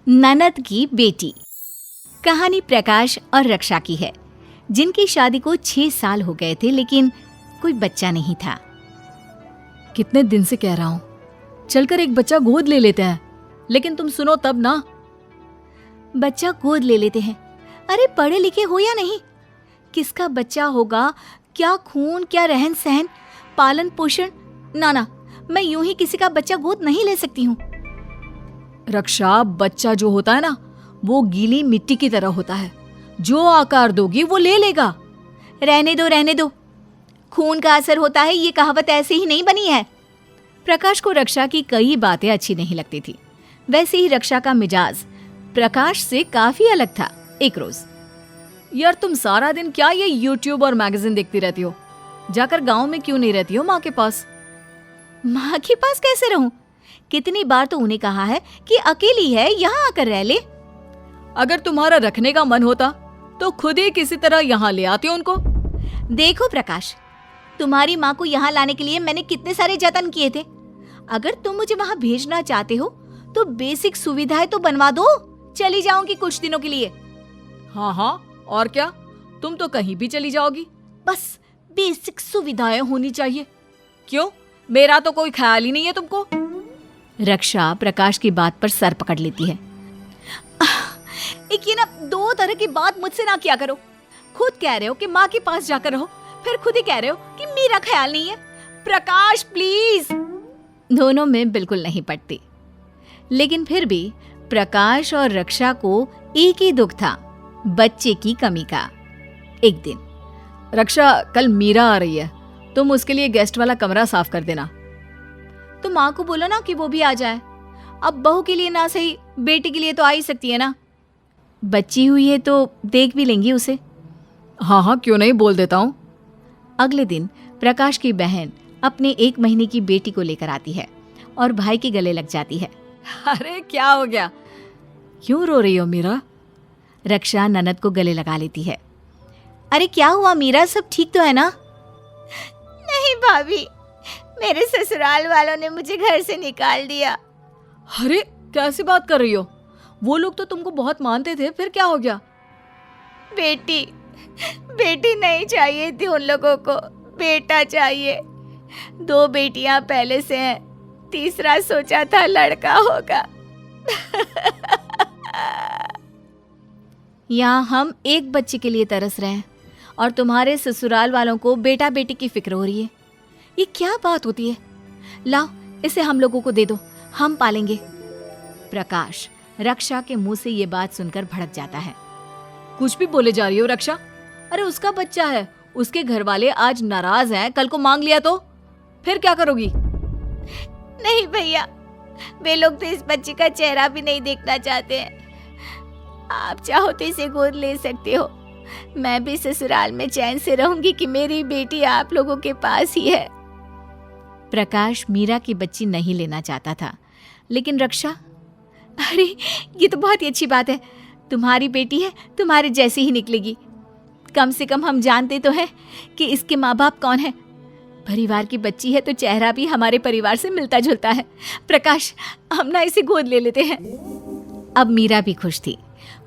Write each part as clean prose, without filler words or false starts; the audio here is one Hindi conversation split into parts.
ननद की बेटी। कहानी प्रकाश और रक्षा की है, जिनकी शादी को 6 साल हो गए थे, लेकिन कोई बच्चा नहीं था। कितने दिन से कह रहा हूँ, चलकर एक बच्चा गोद ले लेते हैं, लेकिन तुम सुनो तब ना। बच्चा गोद ले लेते हैं? अरे पढ़े लिखे हो या नहीं, किसका बच्चा होगा, क्या खून, क्या रहन सहन, पालन पोषण। ना, मैं यूं ही किसी का बच्चा गोद नहीं ले सकती हूँ। रक्षा, बच्चा जो होता है ना, वो गीली मिट्टी की तरह होता है, जो आकार दोगी वो ले लेगा। रहने दो, खून का असर होता है, ये कहावत ऐसे ही नहीं बनी है। प्रकाश को रक्षा की कई बातें अच्छी नहीं लगती थी। वैसे ही रक्षा का मिजाज प्रकाश से काफी अलग था। एक रोज, यार तुम सारा दिन क्या ये यूट्यूब और मैगजीन देखती रहती हो? जाकर गांव में क्यों नहीं रहती हो माँ के पास? माँ के पास कैसे रहूं? कितनी बार तो उन्हें कहा है कि अकेली है, यहाँ आकर रह ले। अगर तुम्हारा रखने का मन होता तो खुद ही किसी तरह यहाँ ले आती उनको। देखो प्रकाश, तुम्हारी माँ को यहाँ लाने के लिए मैंने कितने सारे जतन किए थे। अगर तुम मुझे वहाँ भेजना चाहते हो तो बेसिक सुविधाएं तो बनवा दो, चली जाऊंगी कुछ दिनों के लिए। हाँ, और क्या, तुम तो कहीं भी चली जाओगी, बस बेसिक सुविधाएं होनी चाहिए। क्यों, मेरा तो कोई ख्याल ही नहीं है तुमको। रक्षा प्रकाश की बात पर सर पकड़ लेती है। एक ये ना, 2 तरह की बात मुझसे ना किया करो। खुद कह रहे हो कि माँ के पास जाकर रहो, फिर खुद ही कह रहे हो कि मेरा ख्याल नहीं है। प्रकाश प्लीज। दोनों में बिल्कुल नहीं पटती, लेकिन फिर भी प्रकाश और रक्षा को एक ही दुख था, बच्चे की कमी का। एक दिन, रक्षा, कल मीरा आ रही है, तुम उसके लिए गेस्ट वाला कमरा साफ कर देना। तो माँ को बोलो ना कि वो भी आ जाए। अब बहू के लिए ना सही, बेटी के लिए तो आ ही सकती है ना। बच्ची हुई है तो देख भी लेंगी उसे। हाँ, क्यों नहीं, बोल देता हूँ। अगले दिन प्रकाश की बहन अपने 1 महीने की बेटी को लेकर आती है और भाई के गले लग जाती है। अरे क्या हो गया, क्यों रो रही हो मीरा? रक्षा ननद को गले लगा लेती है। अरे क्या हुआ मीरा, सब ठीक तो है ना? नहीं भाभी, मेरे ससुराल वालों ने मुझे घर से निकाल दिया। अरे कैसी बात कर रही हो? वो लोग तो तुमको बहुत मानते थे, फिर क्या हो गया? बेटी नहीं चाहिए थी उन लोगों को, बेटा चाहिए। 2 बेटियां पहले से हैं, तीसरा सोचा था लड़का होगा। यहाँ हम एक बच्चे के लिए तरस रहे हैं और तुम्हारे ससुराल वालों को बेटा बेटी की फिक्र हो रही है। ये क्या बात होती है? लाओ, इसे हम लोगों को दे दो, हम पालेंगे। प्रकाश रक्षा के मुंह से ये बात सुनकर भड़क जाता है। कुछ भी बोले जा रही हो रक्षा? अरे उसका बच्चा है, उसके घर वाले आज नाराज हैं, कल को मांग लिया तो फिर क्या करोगी? नहीं भैया, वे लोग तो इस बच्चे का चेहरा भी नहीं देखना चाहते हैं। आप चाहो तो इसे गोद ले सकते हो। मैं भी ससुराल में चैन से रहूंगी कि मेरी बेटी आप लोगों के पास ही है। प्रकाश मीरा की बच्ची नहीं लेना चाहता था, लेकिन रक्षा, अरे ये तो बहुत ही अच्छी बात है, तुम्हारी बेटी है, तुम्हारे जैसी ही निकलेगी। कम से कम हम जानते तो हैं कि इसके माँ बाप कौन है। परिवार की बच्ची है तो चेहरा भी हमारे परिवार से मिलता जुलता है। प्रकाश, हम ना इसे गोद ले लेते हैं। अब मीरा भी खुश थी।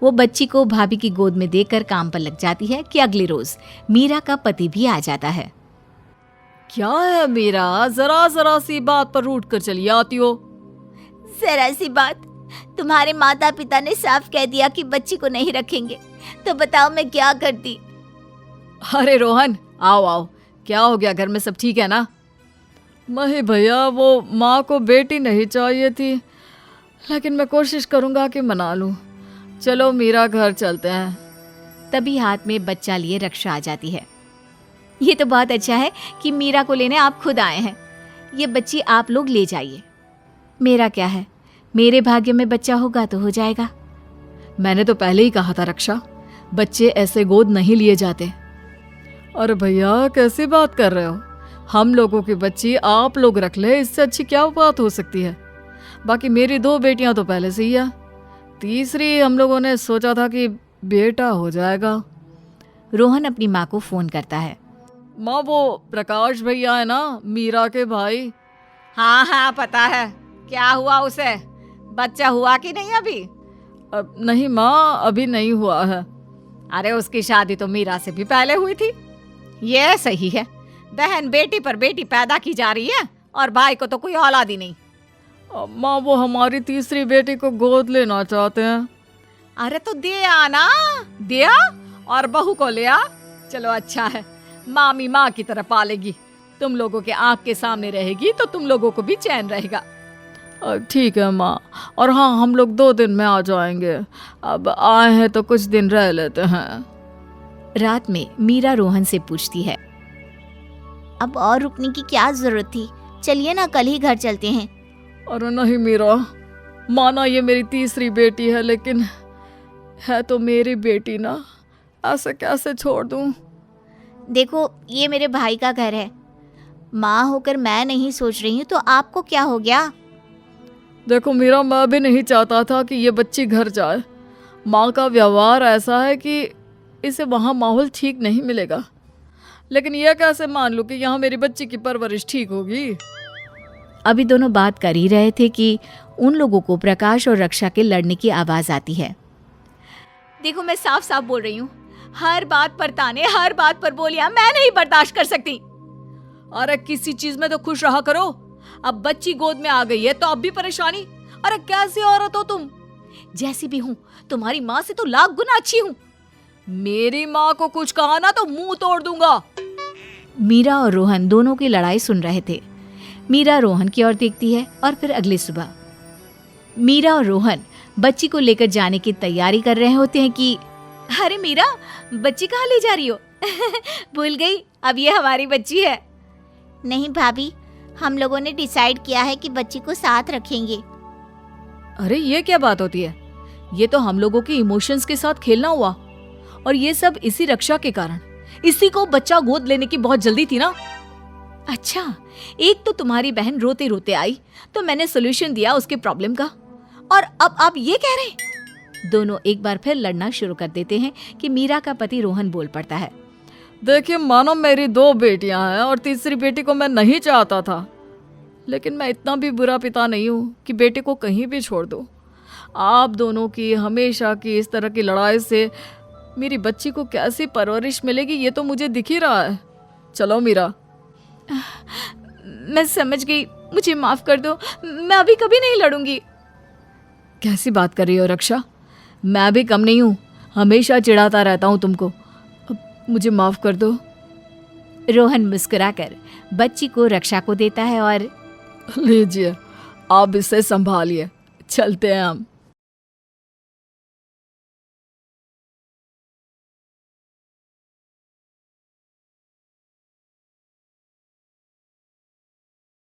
वो बच्ची को भाभी की गोद में देकर काम पर लग जाती है कि अगले रोज मीरा का पति भी आ जाता है। क्या है मीरा, जरा सी बात पर रूठ कर चली आती हो? जरा सी बात? तुम्हारे माता पिता ने साफ कह दिया कि बच्ची को नहीं रखेंगे, तो बताओ मैं क्या करती? अरे रोहन, आओ, क्या हो गया, घर में सब ठीक है ना? नहीं भैया, वो माँ को बेटी नहीं चाहिए थी, लेकिन मैं कोशिश करूंगा कि मना लूं। चलो मीरा, घर चलते हैं। तभी हाथ में बच्चा लिए रक्षा आ जाती है। ये तो बहुत अच्छा है कि मीरा को लेने आप खुद आए हैं। ये बच्ची आप लोग ले जाइए। मेरा क्या है, मेरे भाग्य में बच्चा होगा तो हो जाएगा। मैंने तो पहले ही कहा था रक्षा, बच्चे ऐसे गोद नहीं लिए जाते। अरे भैया, कैसी बात कर रहे हो? हम लोगों की बच्ची आप लोग रख ले, इससे अच्छी क्या बात हो सकती है? बाकी मेरी 2 बेटियां तो पहले से ही है, तीसरी हम लोगों ने सोचा था कि बेटा हो जाएगा। रोहन अपनी माँ को फोन करता है। माँ, वो प्रकाश भैया है ना, मीरा के भाई। हाँ पता है, क्या हुआ उसे? बच्चा हुआ कि नहीं अभी? नहीं माँ, अभी नहीं हुआ है। अरे उसकी शादी तो मीरा से भी पहले हुई थी। ये सही है, बहन बेटी पर बेटी पैदा की जा रही है और भाई को तो कोई औलाद ही नहीं। माँ वो हमारी तीसरी बेटी को गोद लेना चाहते हैं। अरे तो दे आना, दिया और बहू को ले आ। चलो अच्छा है, मामी माँ की तरह पालेगी, तुम लोगों के आंख के सामने रहेगी तो तुम लोगों को भी चैन रहेगा। ठीक है माँ, और हाँ हम लोग 2 दिन में आ जाएंगे। अब आए हैं तो कुछ दिन रह लेते हैं। रात में मीरा रोहन से पूछती है, अब और रुकने की क्या जरूरत थी, चलिए ना कल ही घर चलते हैं। अरे नहीं मीरा, माना ये मेरी तीसरी बेटी है लेकिन है तो मेरी बेटी ना, ऐसे कैसे छोड़ दूं। देखो ये मेरे भाई का घर है, माँ होकर मैं नहीं सोच रही हूँ तो आपको क्या हो गया। देखो मीरा, मैं भी नहीं चाहता था कि ये बच्ची घर जाए। माँ का व्यवहार ऐसा है कि इसे वहाँ माहौल ठीक नहीं मिलेगा, लेकिन यह कैसे मान लूँ कि यहाँ मेरी बच्ची की परवरिश ठीक होगी। अभी दोनों बात कर ही रहे थे कि उन लोगों को प्रकाश और रक्षा के लड़ने की आवाज आती है। देखो मैं साफ साफ बोल रही हूँ, हर बात पर ताने, हर बात पर बोलियां मैं नहीं बर्दाश्त कर सकती। अरे किसी चीज में तो खुश रहा करो। अब बच्ची गोद में आ गई है तो अब भी परेशानी। अरे कैसी औरत हो तुम। जैसी भी हूँ तुम्हारी माँ से तो लाख गुना अच्छी हूँ। मेरी माँ को कुछ कहा ना तो मुंह तोड़ दूंगा। मीरा और रोहन दोनों की लड़ाई सुन रहे थे। मीरा रोहन की ओर देखती है और फिर अगली सुबह मीरा और रोहन बच्ची को लेकर जाने की तैयारी कर रहे होते हैं कि अरे मीरा, बच्ची कहाँ ले जा रही हो? भूल गई, अब ये हमारी बच्ची है। नहीं भाभी, हम लोगों ने डिसाइड किया है कि बच्ची को साथ रखेंगे। अरे ये क्या बात होती है, ये तो हम लोगों के इमोशंस के साथ खेलना हुआ, और ये सब इसी रक्षा के कारण। इसी को बच्चा गोद लेने की बहुत जल्दी थी ना। अच्छा, एक तो तुम्हारी बहन रोते रोते आई तो मैंने सोल्यूशन दिया उसके प्रॉब्लम का, और अब आप ये कह रहे हैं। दोनों एक बार फिर लड़ना शुरू कर देते हैं कि मीरा का पति रोहन बोल पड़ता है, देखिए मानो मेरी 2 बेटियां हैं और तीसरी बेटी को मैं नहीं चाहता था, लेकिन मैं इतना भी बुरा पिता नहीं हूँ कि बेटे को कहीं भी छोड़ दूँ। आप दोनों की हमेशा की इस तरह की लड़ाई से मेरी बच्ची को कैसी परवरिश मिलेगी ये तो मुझे दिख ही रहा है। चलो मीरा। मैं समझ गई, मुझे माफ कर दो, मैं अभी कभी नहीं लड़ूंगी। कैसी बात कर रही हो रक्षा, मैं भी कम नहीं हूँ, हमेशा चिढ़ाता रहता हूँ तुमको। अब मुझे माफ कर दो। रोहन मुस्कुराकर बच्ची को रक्षा को देता है और लीजिए, आप इसे संभालिए, चलते हैं हम।